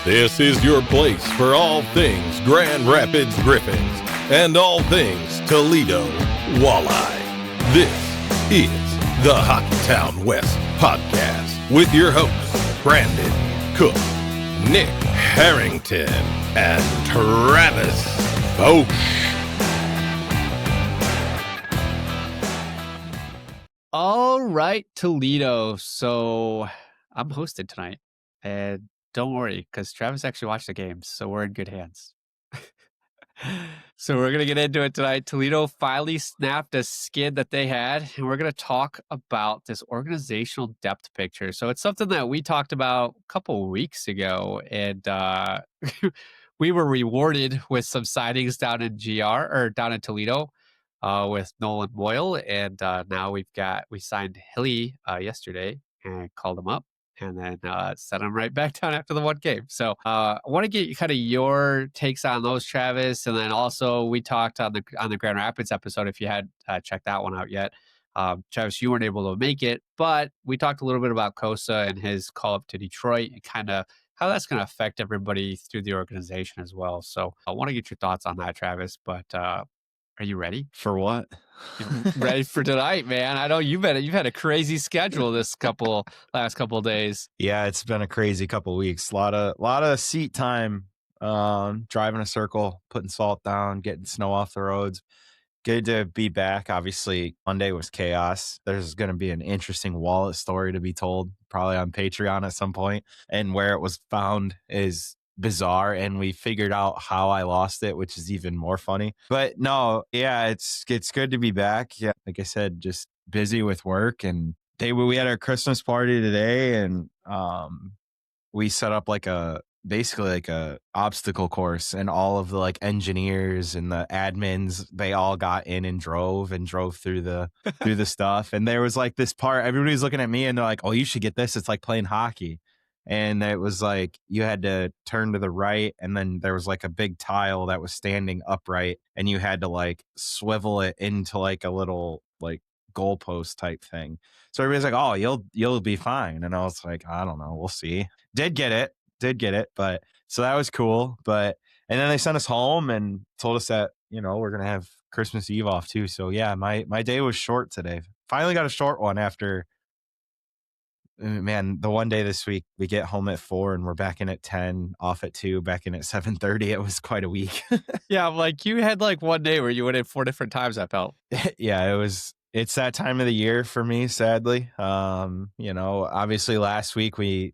This is your place for all things Grand Rapids Griffins and all things Toledo Walleye. This is the Hockeytown West podcast with your hosts, Brandon Cook, Nick Harrington, and Travis Foch. All right, Toledo. So I'm hosted tonight, and don't worry, because Travis actually watched the game, so we're in good hands. So we're going to get into it tonight. Toledo finally snapped a skid that they had, and we're going to talk about this organizational depth picture. So it's something that we talked about a couple of weeks ago, and we were rewarded with some signings down in down in Toledo with Nolan Boyle, and now we signed Hilly yesterday and called him up. And then set them right back down after the one game. So I want to get kind of your takes on those, Travis. And then also we talked on the Grand Rapids episode, if you had checked that one out yet. Travis, you weren't able to make it, but we talked a little bit about Cossa and his call up to Detroit and kind of how that's going to affect everybody through the organization as well. So I want to get your thoughts on that, Travis. But are you ready? For what? Ready for tonight, man. I know you've had a crazy schedule this last couple of days. Yeah, it's been a crazy couple of weeks. A lot of seat time, driving a circle, putting salt down, getting snow off the roads. Good to be back. Obviously, Monday was chaos. There's going to be an interesting wallet story to be told, probably on Patreon at some point. And where it was found is bizarre, and we figured out how I lost it, which is even more funny. But no, yeah, it's good to be back. Yeah, like I said, just busy with work, and we had our Christmas party today, and we set up basically like a obstacle course, and all of the engineers and the admins, they all got in and drove through the through the stuff. And there was this part, everybody's looking at me and they're like, "Oh, you should get this. It's like playing hockey." And it was you had to turn to the right, and then there was a big tile that was standing upright, and you had to swivel it into a little goalpost type thing. So everybody's like, "Oh, you'll be fine." And I was like, "I don't know, we'll see." Did get it, but so that was cool. And then they sent us home and told us that we're gonna have Christmas Eve off too. So yeah, my day was short today. Finally got a short one after. Man, the one day this week, we get home at 4 and we're back in at 10, off at 2, back in at 7:30. It was quite a week. Yeah, you had one day where you went in 4 different times, I felt. Yeah, it's that time of the year for me, sadly. Obviously last week we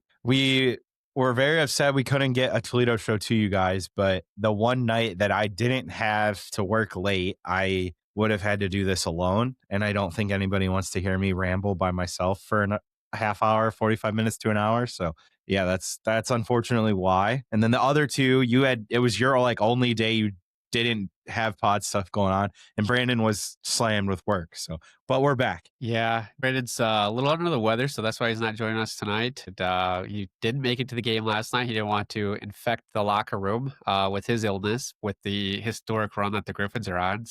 were very upset we couldn't get a Toledo show to you guys, but the one night that I didn't have to work late, I would have had to do this alone. And I don't think anybody wants to hear me ramble by myself for a half hour, 45 minutes to an hour. So yeah, that's unfortunately why. And then the other two, it was your only day you didn't have pod stuff going on, and Brandon was slammed with work. So, but we're back. Yeah, Brandon's a little under the weather, so that's why he's not joining us tonight. And, he didn't make it to the game last night. He didn't want to infect the locker room with his illness, with the historic run that the Griffins are on.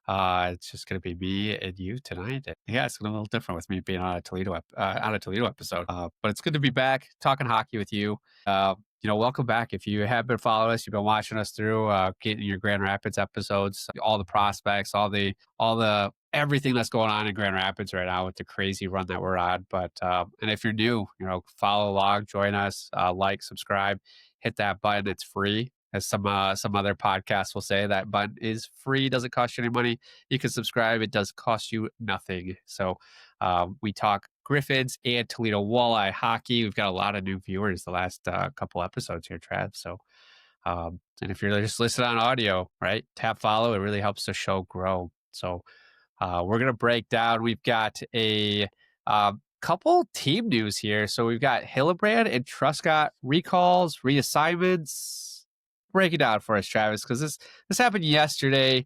It's just going to be me and you tonight. Yeah, it's going to be a little different with me being on a Toledo episode. But it's good to be back talking hockey with you. Welcome back. If you have been following us, you've been watching us through getting your Grand Rapids episodes, all the prospects, all the everything that's going on in Grand Rapids right now with the crazy run that we're on. But and if you're new, follow along, join us, subscribe, hit that button. It's free. As some other podcasts will say, that button is free, doesn't cost you any money. You can subscribe; it does cost you nothing. So we talk Griffins and Toledo Walleye hockey. We've got a lot of new viewers the last couple episodes here, Trav. So and if you're just listening on audio, right, tap follow. It really helps the show grow. So we're gonna break down. We've got a couple team news here. So we've got Hillebrand and Truscott recalls, reassignments. Break it down for us, Travis, because this happened yesterday,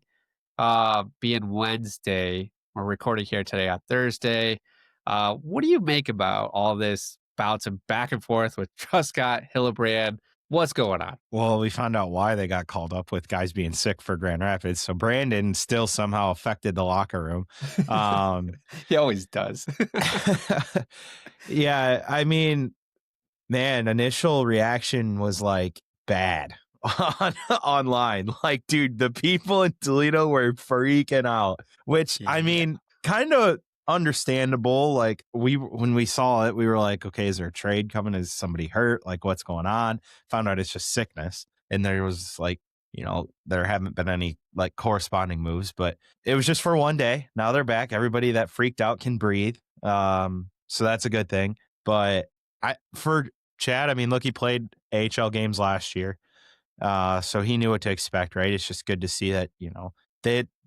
being Wednesday. We're recording here today on Thursday. What do you make about all this bouncing back and forth with Truscott, Hillebrand? What's going on? Well, we found out why they got called up with guys being sick for Grand Rapids. So Brandon still somehow affected the locker room. He always does. Yeah, I mean, man, initial reaction was bad online. Like, dude, the people in Toledo were freaking out, which I mean, kind of understandable. Like when we saw it, we were like, okay, is there a trade coming? Is somebody hurt? Like, what's going on? Found out it's just sickness. And there was like, there haven't been any like corresponding moves, but it was just for one day. Now they're back. Everybody that freaked out can breathe. So that's a good thing. But for Chad, I mean, look, he played AHL games last year. So he knew what to expect, right? It's just good to see that,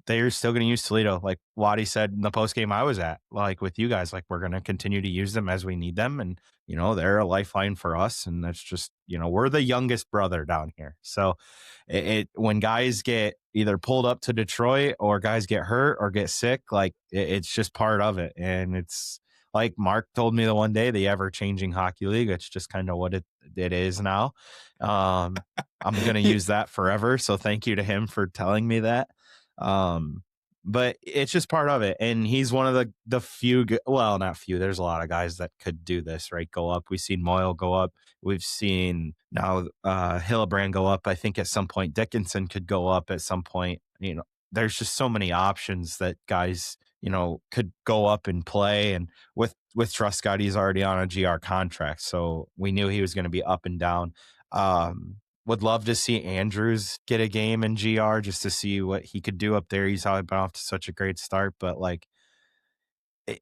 they're still going to use Toledo. Like Waddy said in the post game I was at, like with you guys, like we're going to continue to use them as we need them. And, they're a lifeline for us. And that's just, we're the youngest brother down here. So when guys get either pulled up to Detroit or guys get hurt or get sick, like it's just part of it. And it's like Mark told me the one day, the ever changing hockey league. It's just kind of what it is now. I'm going to use that forever. So thank you to him for telling me that. But it's just part of it. And he's one of the few, well, not few, there's a lot of guys that could do this, right? Go up. We've seen Moyle go up. We've seen now Hillebrand go up. I think at some point Dickinson could go up at some point. There's just so many options that guys, could go up and play. And with Truscott, he's already on a GR contract. So we knew he was going to be up and down. Would love to see Andrews get a game in GR just to see what he could do up there. He's been off to such a great start, but like,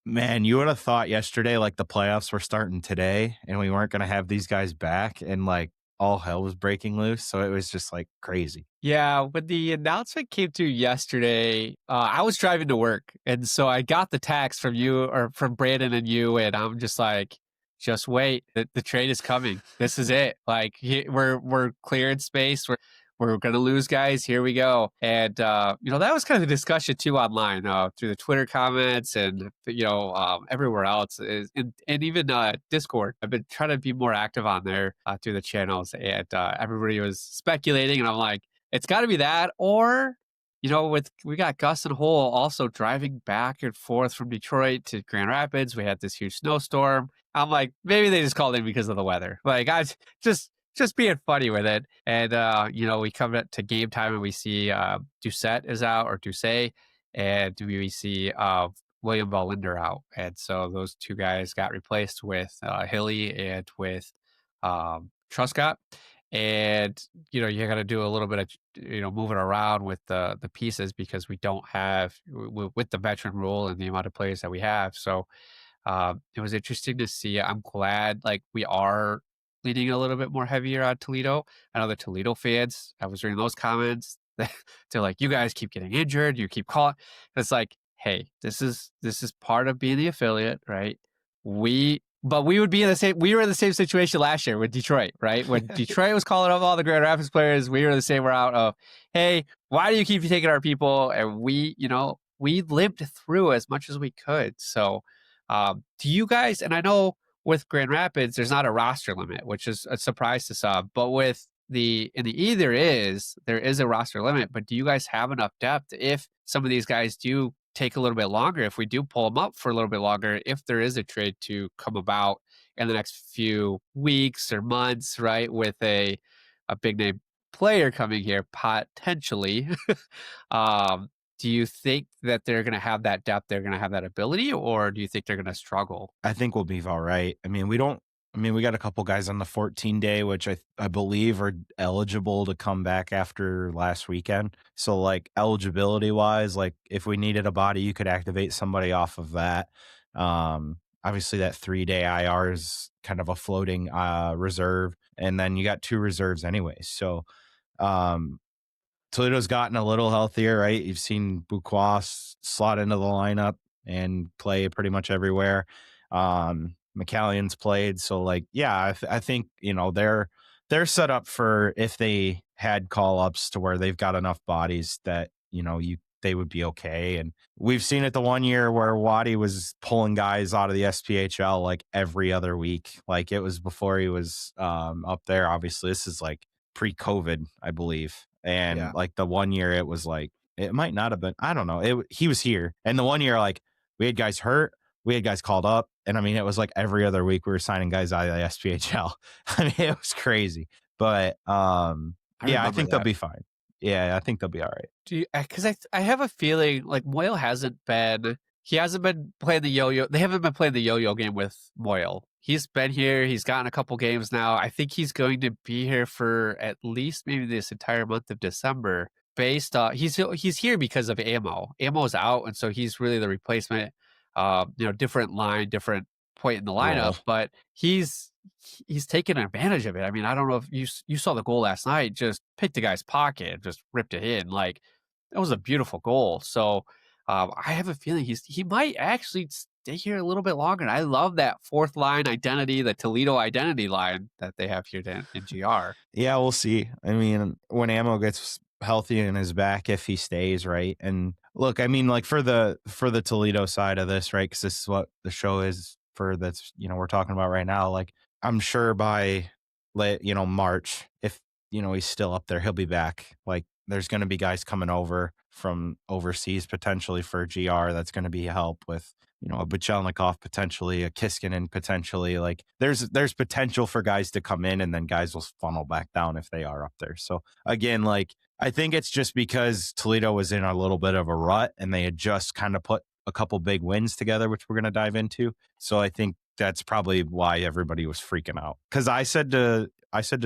man, you would have thought yesterday, like the playoffs were starting today and we weren't going to have these guys back and like all hell was breaking loose. So it was just like crazy. Yeah, when the announcement came through yesterday, I was driving to work. And so I got the text from you or from Brandon and you, and I'm just like, just wait. The trade is coming. This is it. Like we're clearing space. We're going to lose guys. Here we go. And, that was kind of the discussion too online through the Twitter comments and, everywhere else and even Discord. I've been trying to be more active on there through the channels, and everybody was speculating, and I'm like, it's got to be that, or we got Gus and Hole also driving back and forth from Detroit to Grand Rapids. We had this huge snowstorm. I'm like, maybe they just called in because of the weather. Like, I just being funny with it. And, we come to game time and we see Doucette is out, or Doucet, and we see William Wallinder out. And so those two guys got replaced with Hilly and with Truscott. And, you got to do a little bit of, moving around with the pieces because we don't have, with the veteran rule and the amount of players that we have. So it was interesting to see. I'm glad, like, we are leaning a little bit more heavier on Toledo. I know the Toledo fans, I was reading those comments. They're like, you guys keep getting injured. You keep calling. It's like, hey, this is part of being the affiliate, right? But we would be in the same. We were in the same situation last year with Detroit, right? When Detroit was calling up all the Grand Rapids players, we were in the same route of, hey, why do you keep taking our people? And we lived through as much as we could. So, do you guys? And I know with Grand Rapids, there's not a roster limit, which is a surprise to some. But with in the E, there is a roster limit. But do you guys have enough depth if some of these guys do take a little bit longer, if we do pull them up for a little bit longer, if there is a trade to come about in the next few weeks or months, right, with a big name player coming here potentially, do you think that they're going to have that depth, they're going to have that ability, or do you think they're going to struggle? I think we'll be all right. I mean, we got a couple guys on the 14-day, which I believe are eligible to come back after last weekend. So like eligibility wise, like if we needed a body, you could activate somebody off of that. Obviously that 3-day IR is kind of a floating reserve. And then you got 2 reserves anyway. So Toledo's gotten a little healthier, right? You've seen Buquas slot into the lineup and play pretty much everywhere. McCallion's played. So like, yeah, I think, they're set up for if they had call ups to where they've got enough bodies that, they would be okay. And we've seen it the one year where Waddy was pulling guys out of the SPHL like every other week. Like it was before he was up there. Obviously this is like pre-COVID, I believe. And like the one year it was like, it might not have been, I don't know. He was here. And the one year, like we had guys hurt, we had guys called up. And I mean, it was like every other week we were signing guys out of the SPHL. I mean, it was crazy. But I yeah, I remember think they'll that. be fine. Yeah, I think they'll be all right. Do you, because I have a feeling like Moyle he hasn't been playing the yo-yo. They haven't been playing the yo-yo game with Moyle. He's been here. He's gotten a couple games now. I think he's going to be here for at least maybe this entire month of December. Based on he's here because of Ammo. Ammo's out, and so he's really the replacement. Different line, different point in the lineup, Roll. but he's taken advantage of it. I mean, I don't know if you saw the goal last night. Just picked the guy's pocket, and just ripped it in. Like that was a beautiful goal. So I have a feeling he might actually stay here a little bit longer. And I love that fourth line identity, the Toledo identity line that they have here in GR. Yeah, we'll see. I mean, when Ammo gets healthy in his back, if he stays, right? And look, I mean, like for the Toledo side of this, right? Because this is what the show is for. That's we're talking about right now. Like I'm sure by March, if he's still up there, he'll be back. Like there's going to be guys coming over from overseas potentially for GR. That's going to be help with a Buchelnikov potentially, a Kiskinen potentially. Like there's potential for guys to come in, and then guys will funnel back down if they are up there. So again, like I think it's just because Toledo was in a little bit of a rut, and they had just kind of put a couple big wins together, which we're going to dive into. So I think that's probably why everybody was freaking out. Because I said to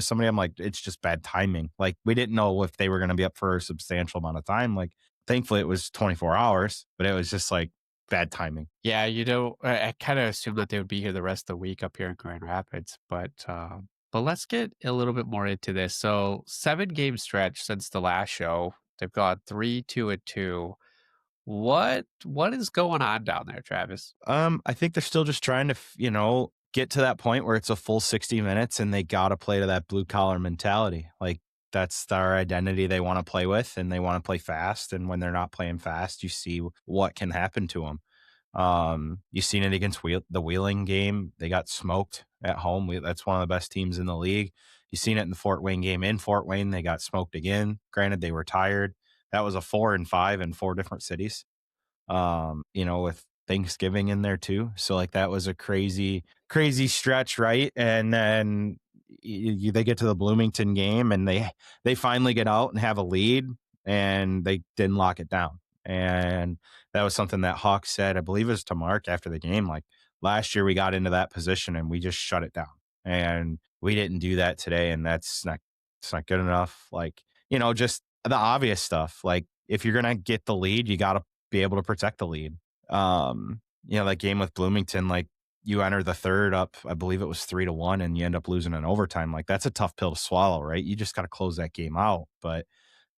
somebody, I'm like, it's just bad timing. Like we didn't know if they were going to be up for a substantial amount of time. Like thankfully it was 24 hours, but it was just like bad timing. Yeah, I kind of assumed that they would be here the rest of the week up here in Grand Rapids, but let's get a little bit more into this. So 7-game stretch since the last show. They've got 3-2-2. What is going on down there, Travis? I think they're still just trying to, get to that point where it's a full 60 minutes and they got to play to that blue collar mentality. Like that's their identity they want to play with, and they want to play fast. And when they're not playing fast, you see what can happen to them. You've seen it against the Wheeling game. They got smoked at home. That's one of the best teams in the league. You've seen it in the Fort Wayne game in Fort Wayne. They got smoked again. Granted, they were tired. That was a 4-5 in 4 different cities. With Thanksgiving in there too. So like that was a crazy stretch, right? And then they get to the Bloomington game and they finally get out and have a lead, and they didn't lock it down. And that was something that Hawk said, I believe it was to Mark after the game, like last year we got into that position and we just shut it down, and we didn't do that today. And it's not good enough. Like, just the obvious stuff. Like if you're going to get the lead, you got to be able to protect the lead. That game with Bloomington, like you enter the third up, I believe it was 3-1, and you end up losing in overtime. Like that's a tough pill to swallow, right? You just got to close that game out, but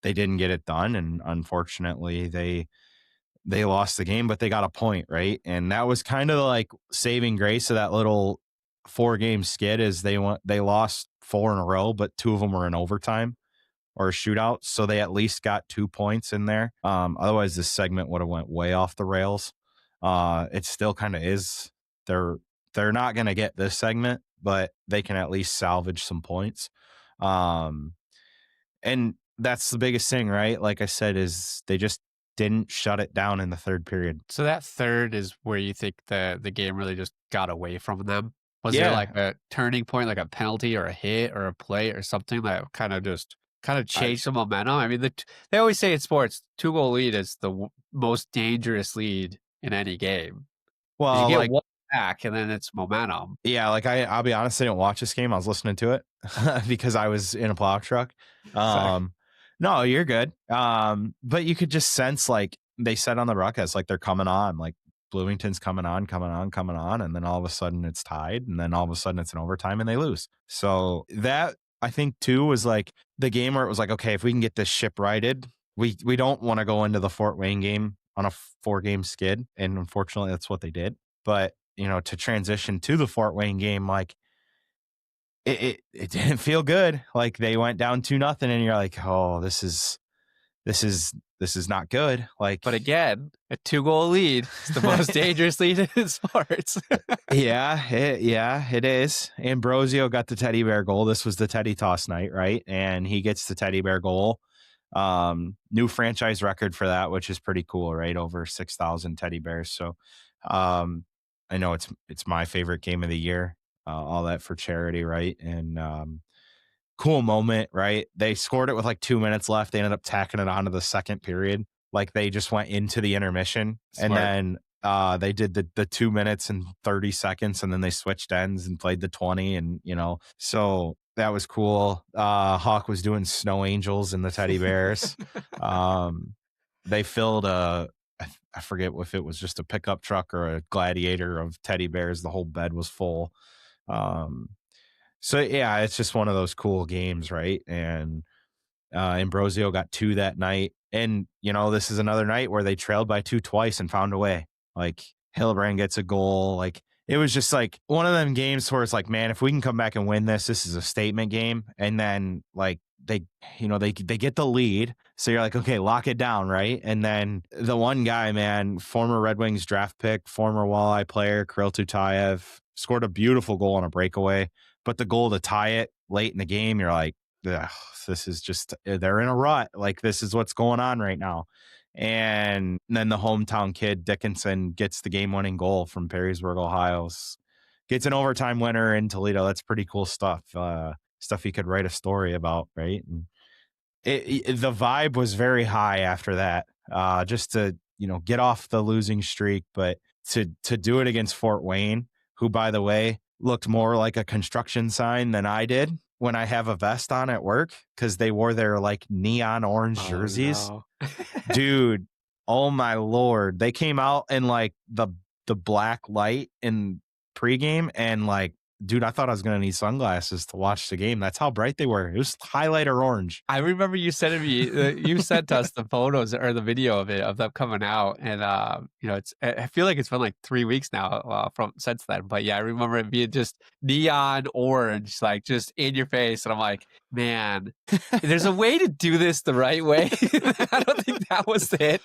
they didn't get it done. And unfortunately they lost the game, but they got a point, right? And that was kind of like saving grace of that little 4-game skid, is they lost 4 in a row, but 2 of them were in overtime or a shootout, so they at least got 2 points in there. Otherwise, this segment would have went way off the rails. It still kind of is. They're not going to get this segment, but they can at least salvage some points. And that's the biggest thing, right? Like I said, is they just didn't shut it down in the third period. So that third is where you think the game really just got away from them? Was there like a turning point, like a penalty or a hit or a play or something that kind of changed the momentum? I mean, they always say in sports, 2-goal lead is the most dangerous lead in any game. Well, you get one back and then it's momentum. Yeah, like I'll be honest, I didn't watch this game. I was listening to it because I was in a plow truck. No, you're good. But you could just sense, like they said on the broadcast, like they're coming on, like Bloomington's coming on, and then all of a sudden it's tied, and then all of a sudden it's an overtime and they lose. So that, I think too, was like the game where it was like, okay, if we can get this ship righted, we don't want to go into the Fort Wayne game on a 4-game skid. And unfortunately that's what they did. But, to transition to the Fort Wayne game, like it didn't feel good. Like they went down 2-0 and you're like, oh, this is not good. Like, but again, a 2-goal lead is the most dangerous lead in sports. It is. Ambrosio got the teddy bear goal. This was the teddy toss night, right? And he gets the teddy bear goal. New franchise record for that, which is pretty cool, right? Over 6,000 teddy bears. So, I know it's my favorite game of the year. All that for charity, right? And cool moment, right? They scored it with like 2 minutes left. They ended up tacking it onto the second period. Like they just went into the intermission. Smart. And then they did the 2 minutes and 30 seconds, and then they switched ends and played the 20. And, so that was cool. Hawk was doing snow angels and the teddy bears. They filled I forget if it was just a pickup truck or a Gladiator of teddy bears. The whole bed was full. So yeah, it's just one of those cool games, right? And Ambrosio got 2 that night. And, this is another night where they trailed by 2 twice and found a way. Like Hillebrand gets a goal. Like it was just like one of them games where it's like, man, if we can come back and win this is a statement game. And then like they get the lead. So you're like, okay, lock it down, right? And then the one guy, man, former Red Wings draft pick, former Walleye player, Kirill Tutayev, scored a beautiful goal on a breakaway. But the goal to tie it late in the game, you're like, this is just, they're in a rut. Like, this is what's going on right now. And then the hometown kid, Dickinson, gets the game-winning goal from Perrysburg, Ohio. Gets an overtime winner in Toledo. That's pretty cool stuff. Stuff you could write a story about, right? And the vibe was very high after that, just to, get off the losing streak. But to do it against Fort Wayne, who, by the way, looked more like a construction sign than I did when I have a vest on at work, because they wore their like neon orange jerseys. No. Dude, oh my Lord. They came out in like the black light in pregame, and like, dude, I thought I was going to need sunglasses to watch the game. That's how bright they were. It was highlighter orange. I remember you sending me, you sent us the photos or the video of them coming out. And, I feel like it's been like 3 weeks now since then. But yeah, I remember it being just neon orange, like just in your face. And I'm like, man, there's a way to do this the right way. I don't think that was it.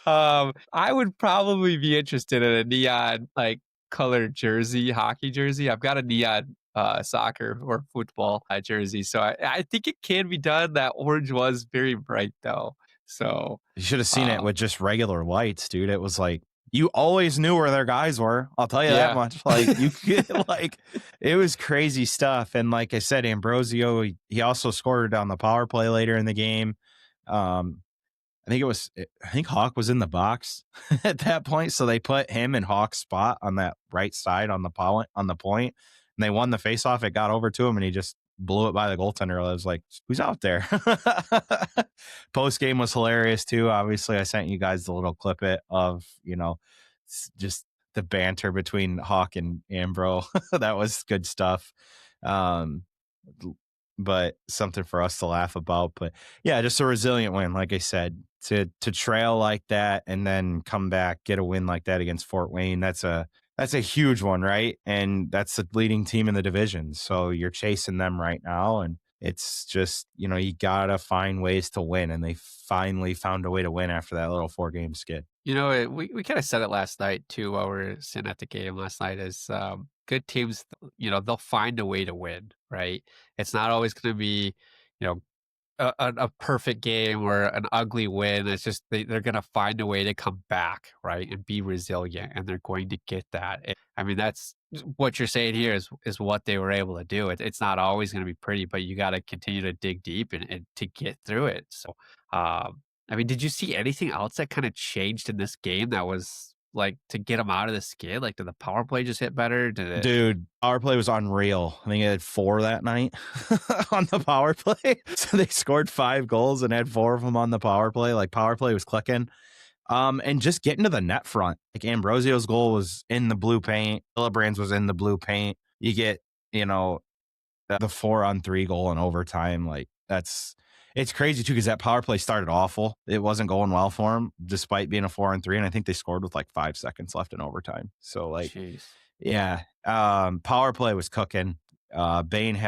I would probably be interested in a neon, like, colored jersey, hockey jersey. I've got a neon soccer or football jersey, so I think it can be done. That orange was very bright though, so you should have seen it with just regular lights, dude. It was like you always knew where their guys were. I'll tell you that much. Like you could, like, it was crazy stuff. And like I said, Ambrosio, he also scored on the power play later in the game. I think Hawk was in the box at that point. So they put him in Hawk's spot on that right side on the point, and they won the faceoff. It got over to him and he just blew it by the goaltender. I was like, who's out there? Post game was hilarious too. Obviously, I sent you guys the little clip of, just the banter between Hawk and Ambro. That was good stuff. But something for us to laugh about. But yeah, just a resilient win. Like I said, to trail like that and then come back, get a win like that against Fort Wayne. That's a huge one, right? And that's the leading team in the division. So you're chasing them right now. And it's just, you gotta find ways to win. And they finally found a way to win after that little 4-game skid. We kind of said it last night too, while we were sitting at the game last night, is good teams, they'll find a way to win, right? It's not always going to be, a perfect game or an ugly win. It's just they're going to find a way to come back, right, and be resilient, and they're going to get that. I mean, that's what you're saying here is what they were able to do. It's not always going to be pretty, but you got to continue to dig deep and to get through it. So, I mean, did you see anything else that kind of changed in this game that was like to get them out of the skid? Like, did the power play just hit better? Dude, power play was unreal. I think it had 4 that night on the power play. So they scored 5 goals and had 4 of them on the power play. Like, power play was clicking. And just getting to the net front. Like, Ambrosio's goal was in the blue paint. Hillebrand's was in the blue paint. You get, the 4-on-3 goal in overtime. Like, it's crazy too, because that power play started awful. It wasn't going well for them, despite being a 4-on-3. And I think they scored with like 5 seconds left in overtime. So like, Jeez. Yeah, power play was cooking. Bain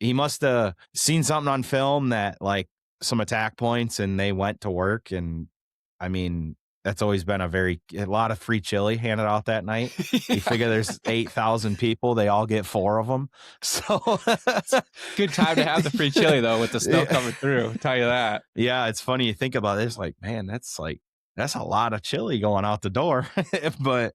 he must have seen something on film that like some attack points, and they went to work. And I mean, that's always been a lot of free chili handed out that night. You figure there's 8,000 people, they all get 4 of them. So good time to have the free chili though, with the snow coming through. I'll tell you that. Yeah, it's funny you think about it. It's like, man, that's a lot of chili going out the door. But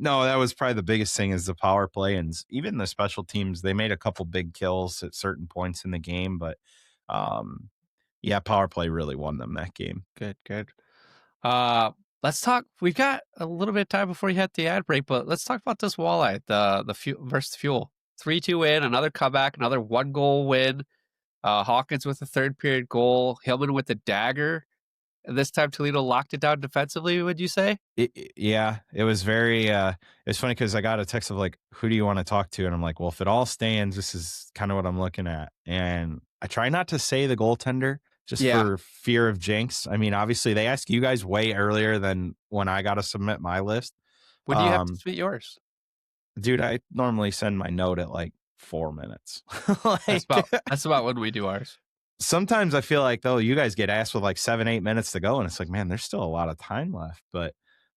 No, that was probably the biggest thing is the power play, and even the special teams. They made a couple big kills at certain points in the game, but yeah, power play really won them that game. Good. Let's talk. We've got a little bit of time before you hit the ad break, but let's talk about this walleye, the versus Fuel. 3-2 win, another comeback, another 1-goal win. Hawkins with a third period goal, Hillman with the dagger. And this time Toledo locked it down defensively, would you say? Yeah, it was very, it's funny because I got a text of like, who do you want to talk to? And I'm like, well, if it all stands, this is kind of what I'm looking at. And I try not to say the goaltender just for fear of jinx. I mean, obviously they ask you guys way earlier than when I got to submit my list. When do you have to submit yours? Dude, I normally send my note at like 4 minutes. That's about when we do ours. Sometimes I feel like, though, you guys get asked with like 7-8 minutes to go, and it's like, man, there's still a lot of time left. But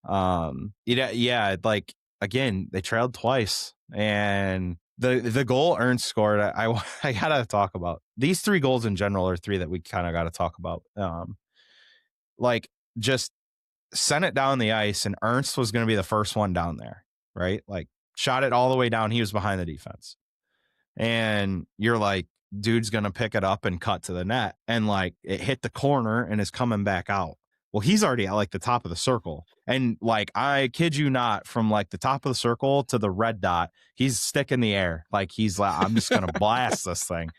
like, again, they trailed twice, and the goal Ernst scored, I gotta talk about these 3 goals in general are 3 that we kind of got to talk about. Like, just sent it down the ice, and Ernst was going to be the first one down there, right? Like, shot it all the way down. He was behind the defense, and you're like, dude's going to pick it up and cut to the net. And like it hit the corner and is coming back out. Well, he's already at like the top of the circle. And like, I kid you not, from like the top of the circle to the red dot, he's stick in the air. Like he's like, I'm just going to blast this thing.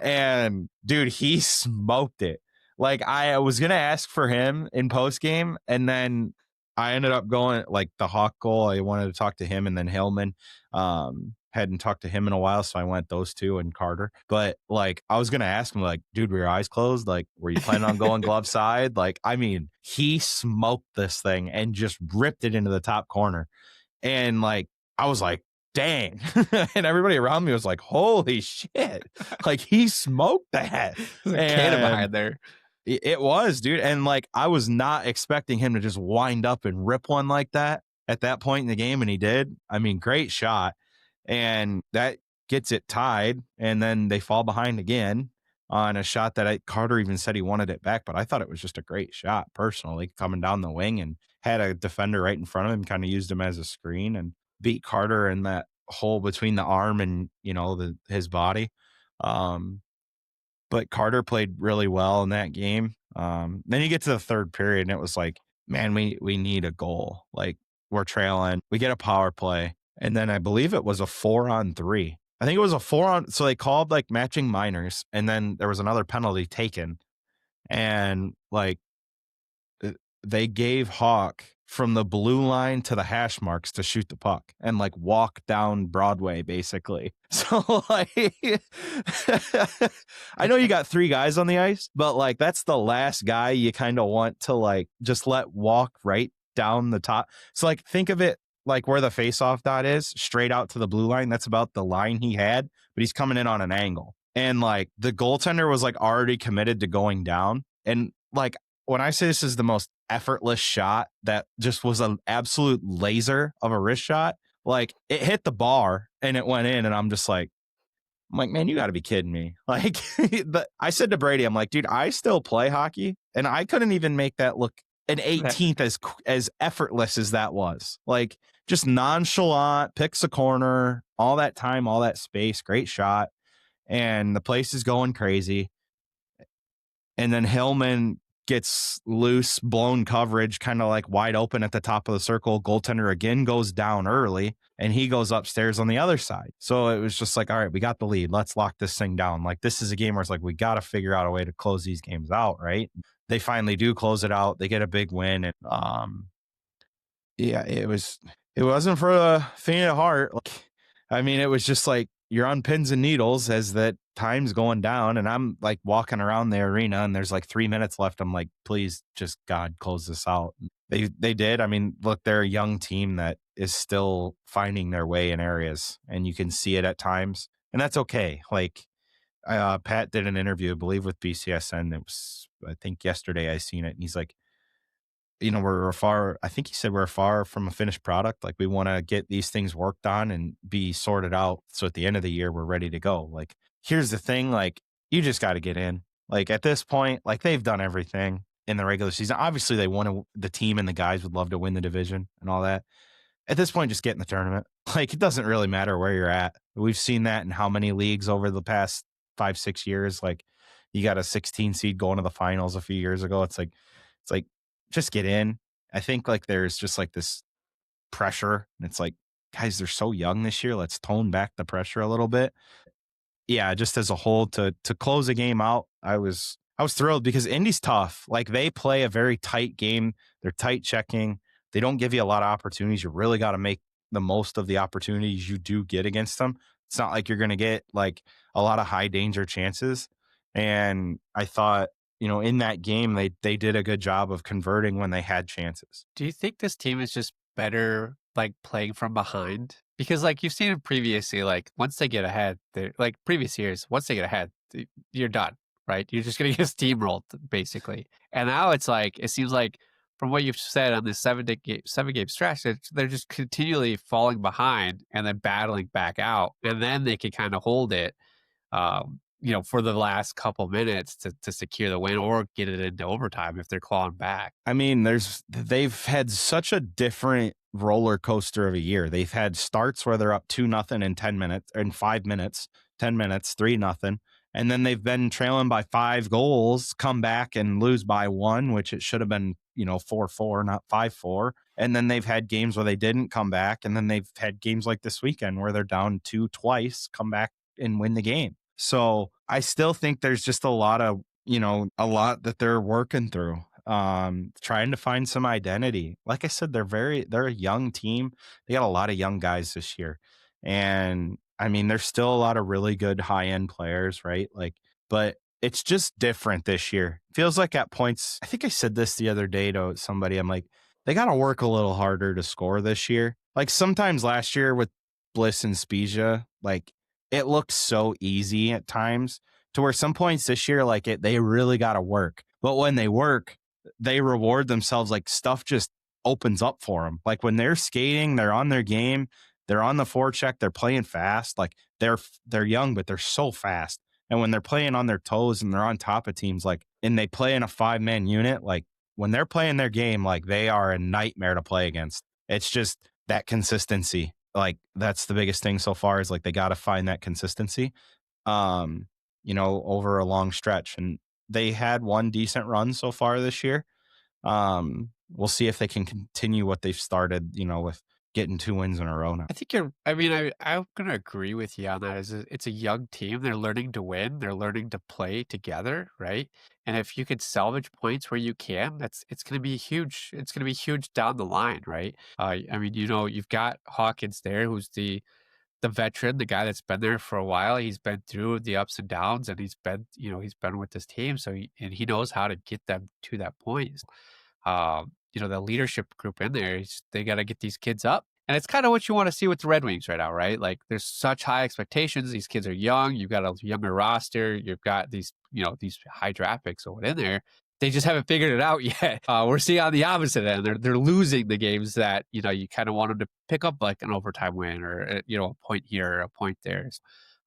And dude, he smoked it. Like I was going to ask for him in post game. And then I ended up going like the Hawk goal. I wanted to talk to him and then Hillman. Hadn't talked to him in a while, so I went those 2 and Carter. But like I was gonna ask him, like, dude, were your eyes closed? Like, were you planning on going glove side? Like, I mean, he smoked this thing and just ripped it into the top corner. And like I was like, dang. And everybody around me was like, holy shit. Like he smoked that. There's a cannon behind there. It was, dude. And like I was not expecting him to just wind up and rip one like that at that point in the game, and he did. I mean, great shot. And that gets it tied, and then they fall behind again on a shot that Carter even said he wanted it back, but I thought it was just a great shot personally, coming down the wing and had a defender right in front of him, kind of used him as a screen and beat Carter in that hole between the arm and, you know, his body. But Carter played really well in that game. Then you get to the third period and it was like, man, we need a goal. Like we're trailing, we get a power play. And then I believe it was a 4-on-3. I think it was a 4-on. So they called like matching minors, and then there was another penalty taken, and like they gave Hawk from the blue line to the hash marks to shoot the puck and like walk down Broadway basically. So like, I know you got 3 guys on the ice, but like that's the last guy you kind of want to like just let walk right down the top. So like think of it like where the face-off dot is, straight out to the blue line. That's about the line he had, but he's coming in on an angle. And like the goaltender was like already committed to going down. And like when I say this is the most effortless shot, that just was an absolute laser of a wrist shot. Like it hit the bar and it went in, and I'm like, man, you got to be kidding me. Like I said to Brady, I'm like, dude, I still play hockey, and I couldn't even make that look an 18th as effortless as that was. Like just nonchalant, picks a corner, all that time, all that space, great shot. And the place is going crazy. And then Hillman gets loose, blown coverage, kind of like wide open at the top of the circle. Goaltender again goes down early, and he goes upstairs on the other side. So it was just like, all right, we got the lead. Let's lock this thing down. Like this is a game where it's like, we got to figure out a way to close these games out, right? They finally do close it out. They get a big win. And yeah, it wasn't for the faint of heart. Like, I mean, it was just like you're on pins and needles as that time's going down, and I'm like walking around the arena and there's like 3 minutes left. I'm like, please just God close this out. They did. I mean, look, they're a young team that is still finding their way in areas, and you can see it at times, and that's okay. Like Pat did an interview, I believe, with BCSN. It was, I think yesterday I seen it, and he's like, you know, we're far, I think he said we're far from a finished product. Like we want to get these things worked on and be sorted out. So at the end of the year, we're ready to go. Like, here's the thing, like you just got to get in. Like at this point, like they've done everything in the regular season. Obviously they want to, the team and the guys would love to win the division and all that. at this point, just get in the tournament. Like, it doesn't really matter where you're at. We've seen that in how many leagues over the past 5-6 years. Like, you got a 16 seed going to the finals a few years ago. It's like just get in. I think like there's just like this pressure, and it's like, guys, they're so young this year. Let's tone back the pressure a little bit. Yeah, just as a whole, to close a game out, I was thrilled because Indy's tough. Like, they play a very tight game. They're tight checking. They don't give you a lot of opportunities. You really got to make the most of the opportunities you do get against them. It's not like you're going to get like a lot of high danger chances. And I thought, in that game, they did a good job of converting when they had chances. Do you think this team is just better like playing from behind? Because like you've seen it previously, like once they get ahead, they're like previous years, once they get ahead, you're done, right? You're just going to get steamrolled basically. And now it's like, it seems like from what you've said on this 7-game stretch, they're just continually falling behind and then battling back out. And then they can kind of hold it, for the last couple minutes to secure the win or get it into overtime if they're clawing back. I mean, they've had such a different roller coaster of a year. They've had starts where they're up 2-0 in 10 minutes, in 5 minutes, 10 minutes, 3-0. And then they've been trailing by 5 goals, come back and lose by 1, which it should have been, 4-4, not 5-4. And then they've had games where they didn't come back. And then they've had games like this weekend where they're down 2 twice, come back and win the game. So I still think there's just a lot that they're working through, trying to find some identity. Like I said, they're a young team. They got a lot of young guys this year. And I mean, there's still a lot of really good high end players, right? Like, but it's just different this year. Feels like at points, I think I said this the other day to somebody, I'm like, they got to work a little harder to score this year. Like sometimes last year with Bliss and Spezia, like it looked so easy at times, to where some points this year, like they really got to work. But when they work, they reward themselves. Like stuff just opens up for them. Like when they're skating, they're on their game, they're on the forecheck, they're playing fast. Like they're young, but they're so fast. And when they're playing on their toes and they're on top of teams, like, and they play in a 5-man unit, like when they're playing their game, like they are a nightmare to play against. It's just that consistency. Like that's the biggest thing so far, is like they got to find that consistency, over a long stretch. And they had one decent run so far this year. We'll see if they can continue what they've started, with getting 2 wins in a row now. I think I'm going to agree with you on that. It's a young team. They're learning to win. They're learning to play together, right? And if you could salvage points where you can, it's going to be huge. It's going to be huge down the line, right? You've got Hawkins there, who's the veteran, the guy that's been there for a while. He's been through the ups and downs, and he's been with this team. So he knows how to get them to that point. The leadership group in there, they got to get these kids up. And it's kind of what you want to see with the Red Wings right now, right? Like there's such high expectations. These kids are young. You've got a younger roster. You've got these high draft picks going in there. They just haven't figured it out yet. We're seeing on the opposite end. They're losing the games that, you kind of want them to pick up, like an overtime win or, a point here or a point there.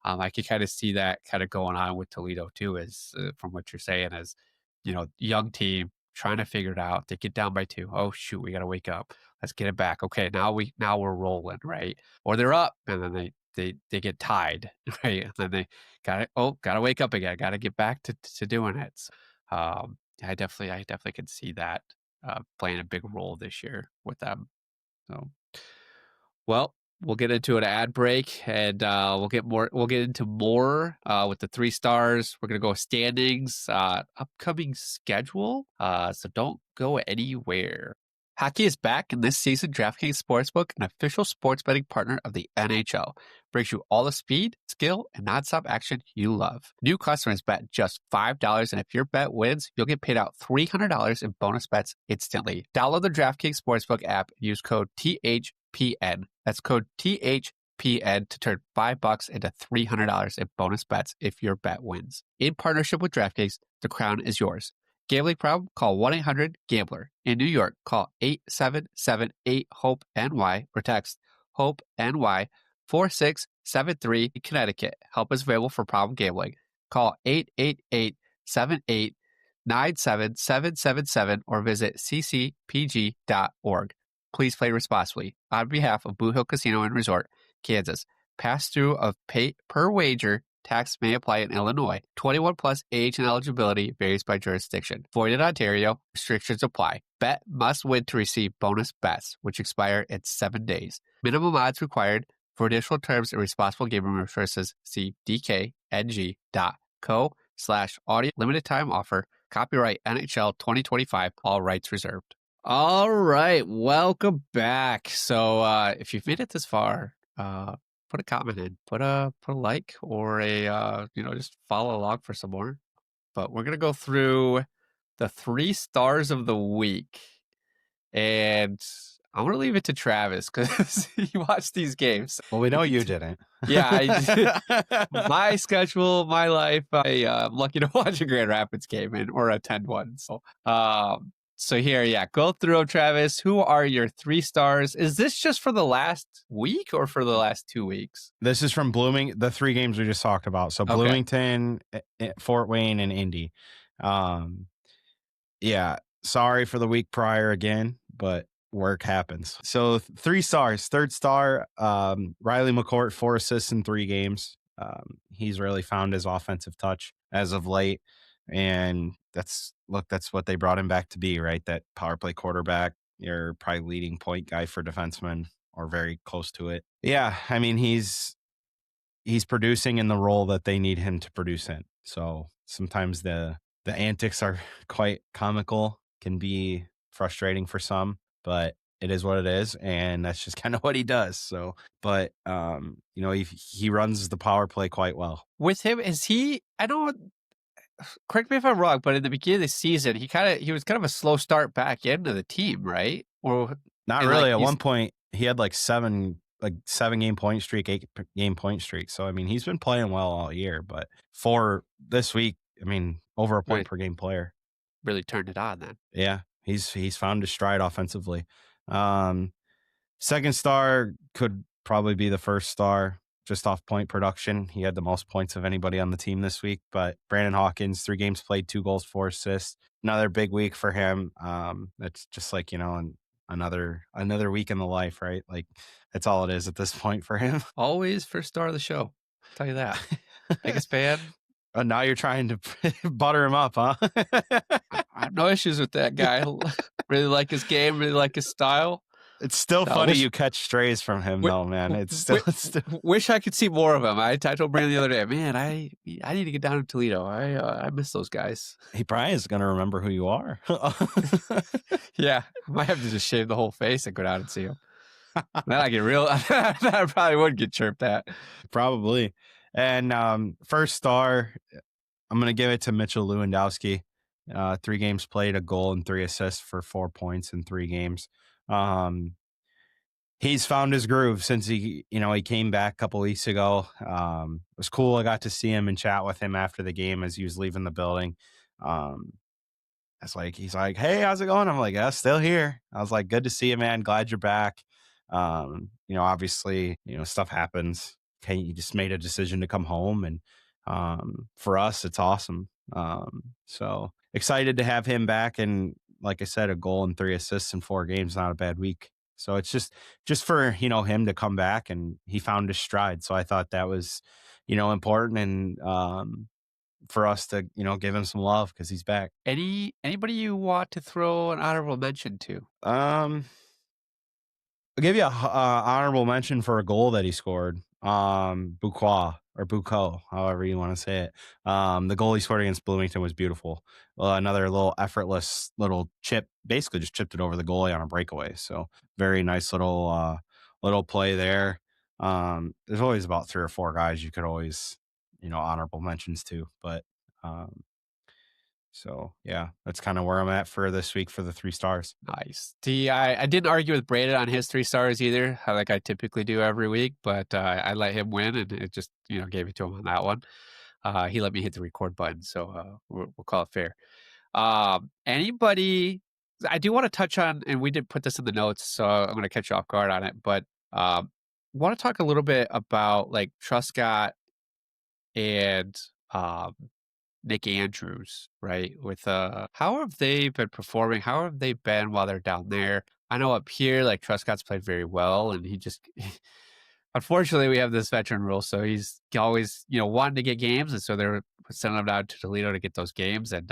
I can kind of see that kind of going on with Toledo too, as from what you're saying, as, young team trying to figure it out. They get down by 2. Oh shoot, we got to wake up. Let's get it back. Okay, now we're rolling, right? Or they're up and then they get tied, right? And then they gotta wake up again. Got to get back to doing it. I definitely could see that playing a big role this year with them. So, well, we'll get into an ad break, and we'll get into more with the 3 stars. We're gonna go standings, upcoming schedule. So don't go anywhere. Hockey is back, and this season, DraftKings Sportsbook, an official sports betting partner of the NHL, brings you all the speed, skill, and nonstop action you love. New customers bet just $5, and if your bet wins, you'll get paid out $300 in bonus bets instantly. Download the DraftKings Sportsbook app and use code THPN. That's code THPN to turn $5 into $300 in bonus bets if your bet wins. In partnership with DraftKings, the crown is yours. Gambling problem? Call 1-800-GAMBLER. In New York, call 877-8-HOPE-NY or text HOPE-NY 4673. In Connecticut, help is available for problem gambling. Call 888-78-97777 or visit ccpg.org. Please play responsibly. On behalf of Blue Hill Casino and Resort, Kansas, pass-through of pay per wager tax may apply in Illinois. 21 plus age and eligibility varies by jurisdiction. Void in Ontario. Restrictions apply. Bet must win to receive bonus bets, which expire in 7 days. Minimum odds required. For additional terms and responsible gaming resources, see dkng.co/audio. Limited time offer. Copyright NHL 2025. All rights reserved. All right. Welcome back. So if you've made it this far, put a comment in, put a like, or a just follow along for some more. But we're gonna go through the 3 stars of the week, and I'm gonna leave it to Travis because he watched these games. Well, we know you didn't. Yeah, my schedule, my life. I'm lucky to watch a Grand Rapids game or attend one. So here, go through them, Travis. Who are your 3 stars? Is this just for the last week or for the last 2 weeks? This is from the 3 games we just talked about. So Bloomington, Fort Wayne, and Indy. Sorry for the week prior again, but work happens. So 3 stars. 3rd star, Riley McCourt, 4 assists in 3 games. He's really found his offensive touch as of late. And that's what they brought him back to be, right? That power play quarterback, your probably leading point guy for defensemen or very close to it. Yeah, I mean, he's producing in the role that they need him to produce in. So sometimes the antics are quite comical, can be frustrating for some, but it is what it is, and that's just kind of what he does. So, but he runs the power play quite well. With him, I don't. Correct me if I'm wrong, but in the beginning of the season, he was kind of a slow start back into the team, right? Or not really. At one point, he had like 7 game point streak, 8 game point streak. So I mean, he's been playing well all year. But for this week, I mean, over a point per game player. Really turned it on then. Yeah, he's found his stride offensively. 2nd star could probably be the 1st star. Just off point production. He had the most points of anybody on the team this week, but Brandon Hawkins, 3 games played, 2 goals, 4 assists. Another big week for him. That's just like, another week in the life, right? Like that's all it is at this point for him. Always 1st star of the show. I'll tell you that. Biggest fan. Now you're trying to butter him up, huh? I have no issues with that guy. Really like his game, really like his style. It's still funny you catch strays from him, though, man. It's still. Wish I could see more of him. I told Brandon the other day, man, I need to get down to Toledo. I miss those guys. He probably is going to remember who you are. Yeah, I might have to just shave the whole face and go down and see him. Then I get real. I probably would get chirped at. Probably. And 1st star, I'm going to give it to Mitchell Lewandowski. 3 games played, a goal and 3 assists for 4 points in 3 games. He's found his groove since he came back a couple weeks ago. It was cool. I got to see him and chat with him after the game as he was leaving the building. He's like, hey, how's it going? I'm like, yeah, still here. I was like, good to see you, man. Glad you're back. Obviously, stuff happens. Okay, you just made a decision to come home, and for us, it's awesome. So excited to have him back, and like I said, a goal and 3 assists in 4 games, not a bad week. So it's just for, him to come back, and he found his stride. So I thought that was, important, and for us to, give him some love because he's back. Anybody you want to throw an honorable mention to? I'll give you a honorable mention for a goal that he scored. Bucco, however you want to say it. The goal he scored against Bloomington was beautiful. Another little effortless little chip, basically just chipped it over the goalie on a breakaway. So very nice little play there. There's always about 3 or 4 guys you could always, honorable mentions to, but so yeah, that's kind of where I'm at for this week for the 3 stars. Nice. I didn't argue with Brandon on his 3 stars either, like I typically do every week, but I let him win, and it just gave it to him on that one. He let me hit the record button, so we'll call it fair. Anybody? I do want to touch on, and we did put this in the notes, so I'm going to catch you off guard on it, but want to talk a little bit about like Truscott and Nick Andrews, right? With how have they been performing? How have they been while they're down there? I know up here, like Truscott's played very well, and he just unfortunately we have this veteran rule, so he's always wanting to get games, and so they're sending him down to Toledo to get those games, and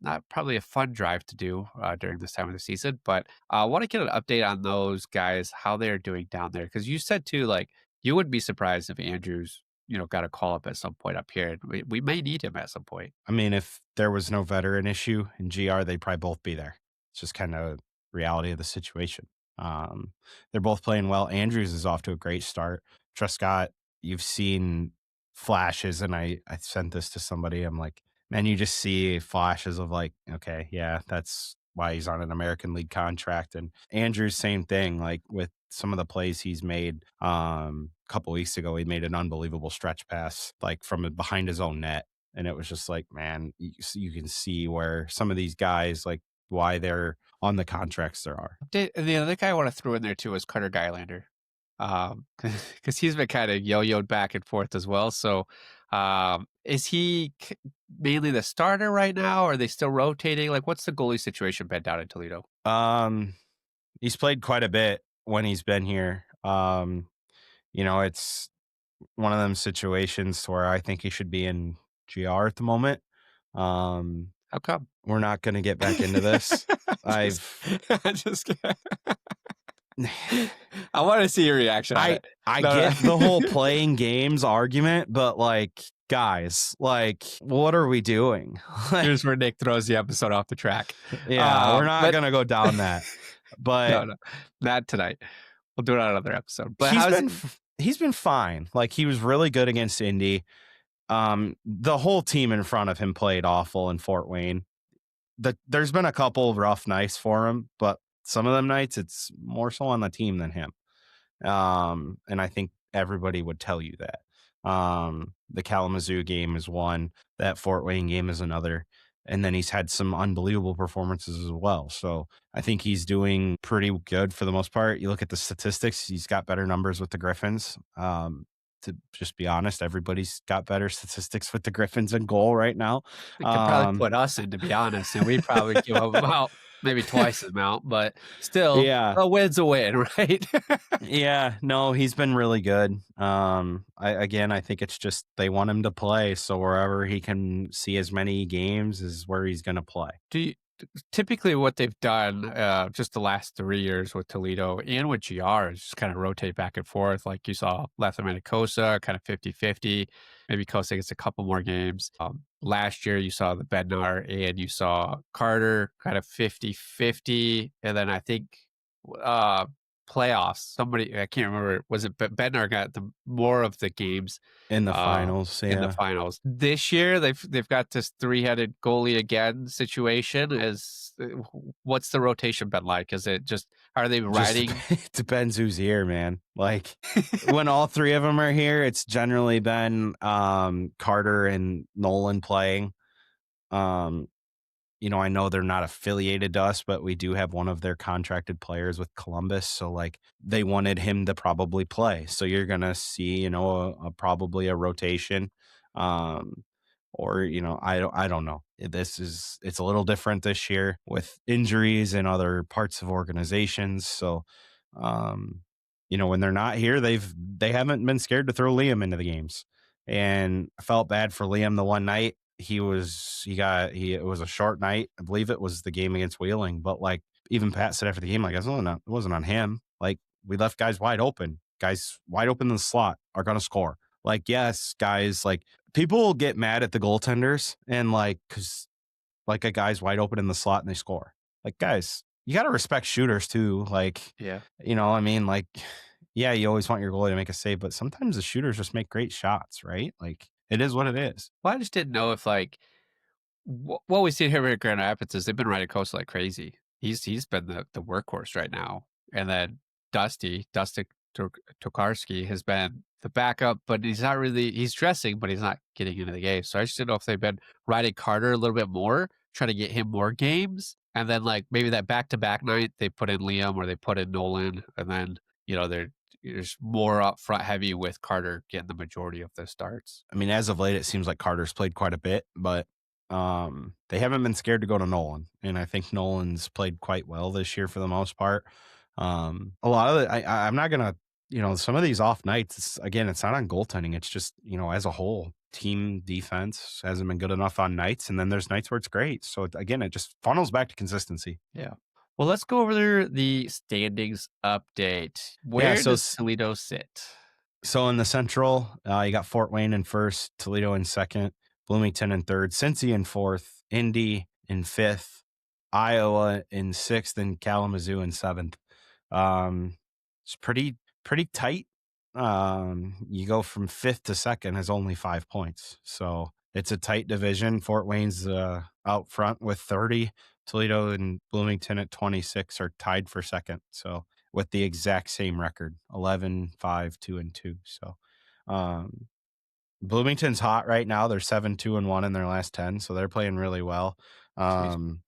not probably a fun drive to do during this time of the season. But I want to get an update on those guys, how they're doing down there, because you said too, like you wouldn't be surprised if Andrews got a call up at some point up here. We may need him at some point. I mean, if there was no veteran issue in GR, they'd probably both be there. It's just kind of reality of the situation. They're both playing well. Andrews is off to a great start. Truscott, you've seen flashes, and I sent this to somebody. I'm like, man, you just see flashes of like, okay, yeah, that's why he's on an American League contract. And Andrews, same thing, like with some of the plays he's made. A couple weeks ago, he made an unbelievable stretch pass, like from behind his own net. And it was just like, man, you can see where some of these guys, like why they're on the contracts there are. The other guy I want to throw in there too is Carter Geilander. Because he's been kind of yo-yoed back and forth as well. So is he mainly the starter right now? Or are they still rotating? Like, what's the goalie situation been down in Toledo? He's played quite a bit when he's been here. It's one of them situations where I think he should be in GR at the moment. How come? We're not going to get back into this. I want to see your reaction. I get the whole playing games argument, but like, guys, like, what are we doing? Here's where Nick throws the episode off the track. Yeah, we're not going to go down that. But no, not tonight. We'll do it on another episode. But he's been fine. Like, he was really good against Indy. The whole team in front of him played awful in Fort Wayne. There's been a couple of rough nights for him, but some of them nights it's more so on the team than him. And I think everybody would tell you that. The Kalamazoo game is one, that Fort Wayne game is another. And then he's had some unbelievable performances as well. So I think he's doing pretty good for the most part. You look at the statistics, he's got better numbers with the Griffins. To just be honest, everybody's got better statistics with the Griffins in goal right now. They could probably put us in, to be honest, and we'd probably give them about maybe twice the amount, but still, yeah, a win's a win, right? Yeah, no, he's been really good. I think it's just they want him to play, so wherever he can see as many games is where he's going to play. Typically what they've done just the last 3 years with Toledo and with GR is just kind of rotate back and forth. Like you saw Letherman and Cossa kind of 50-50. Maybe Cossa gets a couple more games. Last year you saw the Bednar and you saw Carter kind of 50-50. And then I think playoffs, somebody, I can't remember, was it Bednar got more of the games in the finals? In the finals this year, they've got this 3-headed goalie again situation. What's the rotation been like? Is it just, are they riding? It depends who's here, man. Like when all three of them are here, it's generally been Carter and Nolan playing. I know they're not affiliated to us, but we do have one of their contracted players with Columbus. So like they wanted him to probably play. So you're going to see, probably a rotation. Or, I don't know. It's a little different this year with injuries and other parts of organizations. So, when they're not here, they haven't been scared to throw Liam into the games. And I felt bad for Liam the one night. It was a short night. I believe it was the game against Wheeling, but like even Pat said after the game, like it wasn't on him. Like we left guys wide open. Guys wide open in the slot are going to score. Like, yes, guys, like people get mad at the goaltenders and like, cause like a guy's wide open in the slot and they score. Like guys, you got to respect shooters too. Like, yeah, I mean, like, yeah, you always want your goalie to make a save, but sometimes the shooters just make great shots, right? Like it is what it is. Well, I just didn't know if like what we see here at Grand Rapids is they've been riding Costa like crazy. He's been the workhorse right now, and then Dusty Tokarski has been the backup, but he's dressing, but he's not getting into the game. So I just didn't know if they've been riding Carter a little bit more, trying to get him more games, and then like maybe that back-to-back night they put in Liam or they put in Nolan, and then there's more up front heavy with Carter getting the majority of the starts. I mean, as of late, it seems like Carter's played quite a bit, but They haven't been scared to go to Nolan, and I think Nolan's played quite well this year for the most part. A lot of I'm not gonna, some of these off nights. It's not on goaltending. It's just as a whole, team defense hasn't been good enough on nights, and then there's nights where it's great. So it just funnels back to consistency. Yeah. Well, let's go over the standings update. Where does Toledo sit? So in the Central, you got Fort Wayne in first, Toledo in second, Bloomington in third, Cincy in fourth, Indy in fifth, Iowa in sixth, and Kalamazoo in seventh. It's pretty tight. You go from fifth to second has only 5 points. So it's a tight division. Fort Wayne's out front with 30. Toledo and Bloomington at 26 are tied for second. So with the exact same record, 11, 5, 2, and 2. So Bloomington's hot right now. They're 7, 2, and 1 in their last 10. So they're playing really well. And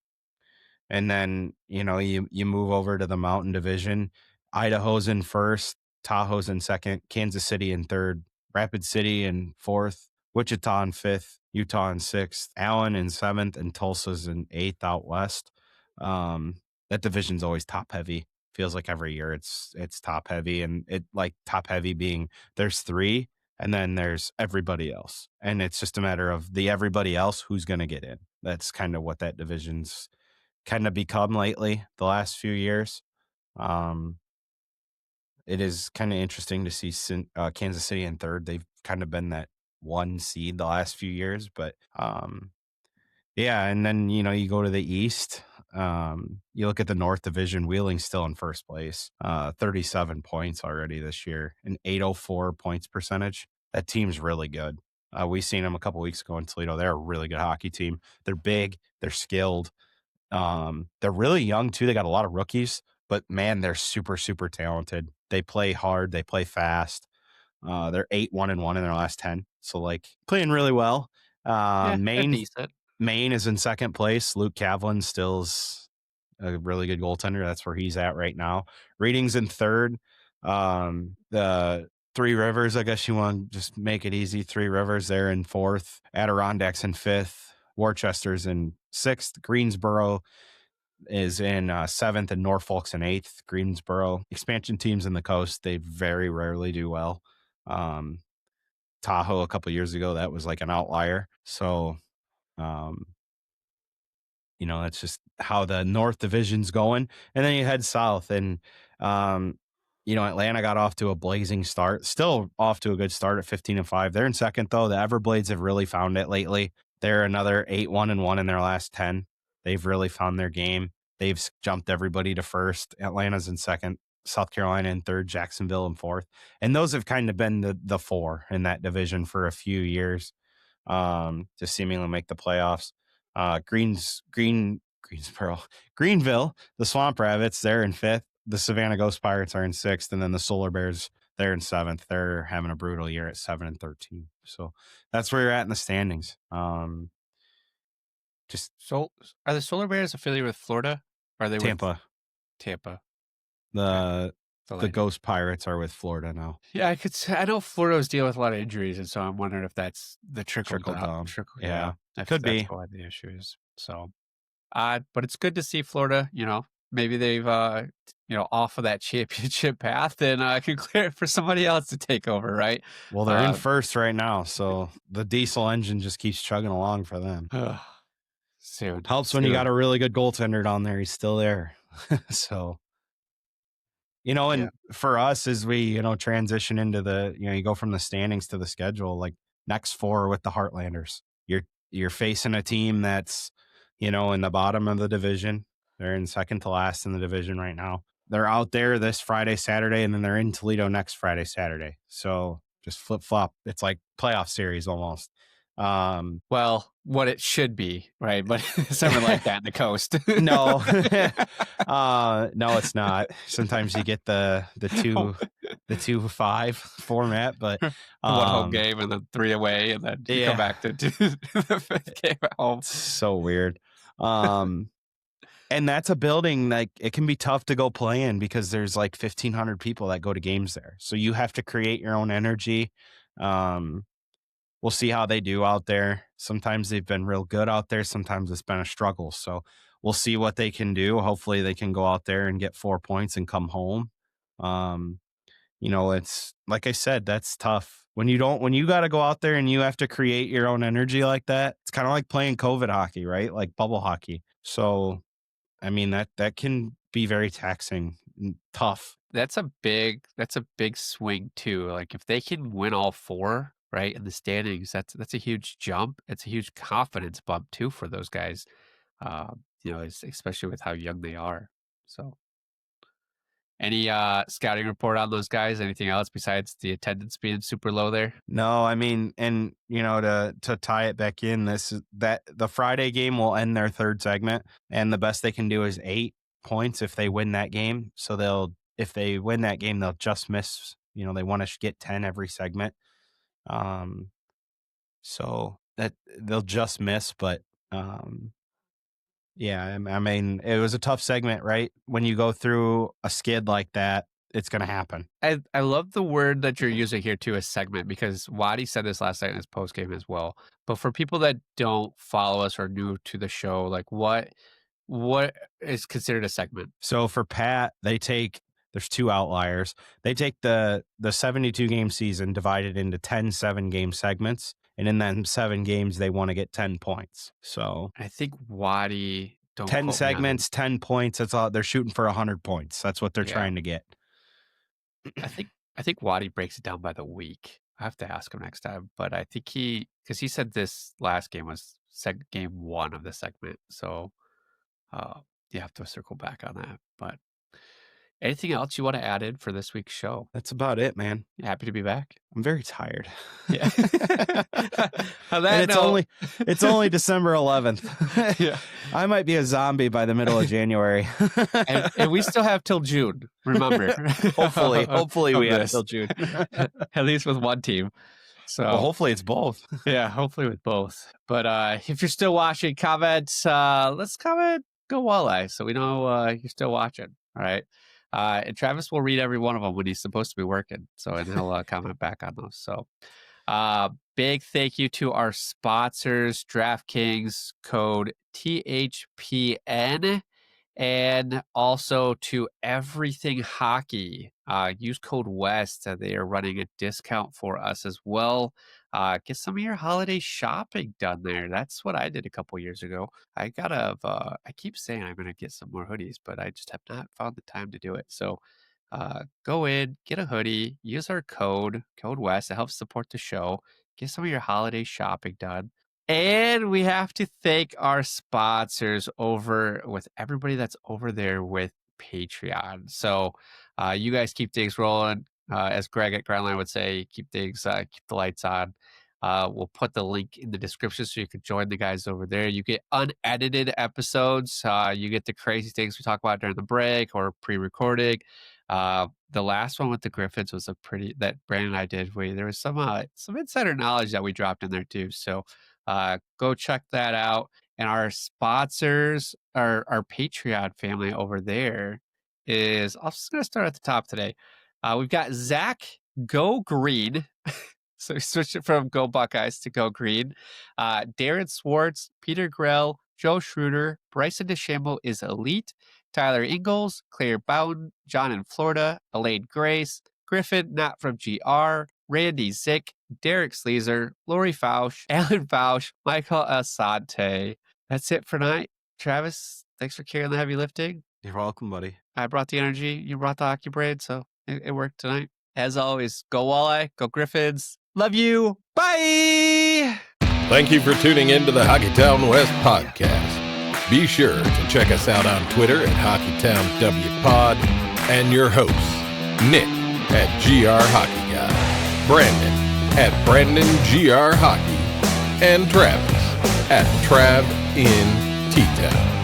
then, you move over to the Mountain Division. Idaho's in first, Tahoe's in second, Kansas City in third, Rapid City in fourth, Wichita in fifth, Utah in sixth, Allen in seventh, and Tulsa's in eighth out west. That division's always top heavy. Feels like every year it's top heavy, and it like top heavy being there's 3 and then there's everybody else. And it's just a matter of the everybody else who's going to get in. That's kind of what that division's kind of become lately, the last few years. It is kind of interesting to see Kansas City in third. They've kind of been that 1 seed the last few years, but yeah. And then, you go to the East, you look at the North Division, Wheeling's still in first place, 37 points already this year, an 804 points percentage. That team's really good. We seen them a couple weeks ago in Toledo. They're a really good hockey team. They're big, they're skilled. They're really young too. They got a lot of rookies, but man, they're super, super talented. They play hard. They play fast. They're 8-1-1 in their last 10. So playing really well. Maine is in second place. Luke Kavlin still's a really good goaltender. That's where he's at right now. Reading's in third. The Three Rivers, I guess you want to just make it easy. Three Rivers, they're in fourth. Adirondacks in fifth. Worcester's in sixth. Greensboro is in seventh, and Norfolk's in eighth. Greensboro, expansion teams in the coast, they very rarely do well. Tahoe a couple years ago, that was like an outlier. So, that's just how the North Division's going. And then you head south, and Atlanta got off to a blazing start. Still off to a good start at 15-5. They're in second though. The Everblades have really found it lately. They're another 8-1-1 in their last 10. They've really found their game. They've jumped everybody to first. Atlanta's in second, South Carolina in third, Jacksonville in fourth. And those have kind of been the 4 in that division for a few years, to seemingly make the playoffs. Greenville, the Swamp Rabbits, they're in fifth. The Savannah Ghost Pirates are in sixth, and then the Solar Bears, they're in seventh. They're having a brutal year at 7-13. So that's where you're at in the standings. So are the Solar Bears affiliated with Florida? Or are they Tampa? Tampa. The Ghost Pirates are with Florida now. Yeah, I know Florida was dealing with a lot of injuries, and so I'm wondering if that's the trickle down. Yeah, could be. That's why the issue is. So, but it's good to see Florida. Maybe they've off of that championship path and can clear it for somebody else to take over, right? Well, they're in first right now, so the diesel engine just keeps chugging along for them. Soon. Helps when you got a really good goaltender down there. He's still there. So, for us, as we, transition into the, you go from the standings to the schedule, like next 4 with the Heartlanders, you're facing a team that's, in the bottom of the division. They're in second to last in the division right now. They're out there this Friday, Saturday, and then they're in Toledo next Friday, Saturday. So just flip flop. It's like playoff series almost. Well, what it should be, right? But it's never like that in the coast. No, no, it's not. Sometimes you get the 2-5 format, but 1 home game and then 3 away, and then you come back to the 5th game at home. So weird. And that's a building, like, it can be tough to go play in because there's like 1,500 people that go to games there. So you have to create your own energy. we'll see how they do out there. Sometimes they've been real good out there. Sometimes it's been a struggle. So we'll see what they can do. Hopefully they can go out there and get 4 points and come home. It's like I said, that's tough. When you got to go out there and you have to create your own energy like that, it's kind of like playing COVID hockey, right? Like bubble hockey. So, I mean, that can be very taxing and tough. That's a big swing too. Like if they can win all 4, right, in the standings, that's a huge jump. It's a huge confidence bump too for those guys. Especially with how young they are. So, any scouting report on those guys? Anything else besides the attendance being super low there? No, I mean, and to tie it back in, the Friday game will end their 3rd segment, and the best they can do is 8 points if they win that game. So if they win that game, they'll just miss. They want to get 10 every segment. So that they'll just miss, but yeah, I mean, it was a tough segment, right? When you go through a skid like that, it's going to happen. I love the word that you're using here too, a segment, because Waddy said this last night in his post game as well. But for people that don't follow us or new to the show, like what is considered a segment? So for Pat, there's 2 outliers. They take the 72 game season divided into 10 7-game segments. And in them 7 games, they want to get 10 points. So I think Waddy, 10 segments, 10 points. That's all. They're shooting for 100 points. That's what they're trying to get. I think Waddy breaks it down by the week. I have to ask him next time. But I think because he said this last game was game 1 of the segment. So you have to circle back on that. But anything else you want to add in for this week's show? That's about it, man. Happy to be back. I'm very tired. Yeah. And it's only December 11th. Yeah. I might be a zombie by the middle of January. and we still have till June, remember. Hopefully we have till June. At least with one team. So hopefully it's both. Yeah, hopefully with both. But if you're still watching, comments, let's comment Go Walleye so we know you're still watching. All right. And Travis will read every one of them when he's supposed to be working. And he'll comment back on those. So big thank you to our sponsors, DraftKings, code THPN, and also to Everything Hockey. Use code WEST. They are running a discount for us as well. Get some of your holiday shopping done there. That's what I did a couple years ago. I keep saying I'm going to get some more hoodies, but I just have not found the time to do it. So go in, get a hoodie, use our code WEST. It helps support the show. Get some of your holiday shopping done. And we have to thank our sponsors with everybody that's over there with Patreon. So you guys keep things rolling. As Greg at Groundline would say, keep the lights on. We'll put the link in the description so you can join the guys over there. You get unedited episodes. You get the crazy things we talk about during the break or pre-recording. The last one with the Griffins was that Brandon and I did. There was some insider knowledge that we dropped in there too. So go check that out. And our sponsors, our Patreon family over there is, I'm just going to start at the top today. We've got Zach Go Green. So we switched it from Go Buckeyes to Go Green. Darren Swartz, Peter Grell, Joe Schroeder, Bryson DeChambeau is elite. Tyler Ingalls, Claire Bowden, John in Florida, Elaine Grace, Griffin, not from GR, Randy Zick, Derek Sleazer, Lori Fausch, Alan Fausch, Michael Asante. That's it for tonight. Travis, thanks for carrying the heavy lifting. You're welcome, buddy. I brought the energy. You brought the hockey braid, so it worked tonight. As always, go Walleye, go Griffins. Love you. Bye. Thank you for tuning in to the Hockeytown West podcast. Be sure to check us out on Twitter at HockeytownWPod and your hosts, Nick at GR Hockey Guy, Brandon at Brandon GR Hockey, and Travis at Trav in T-Town.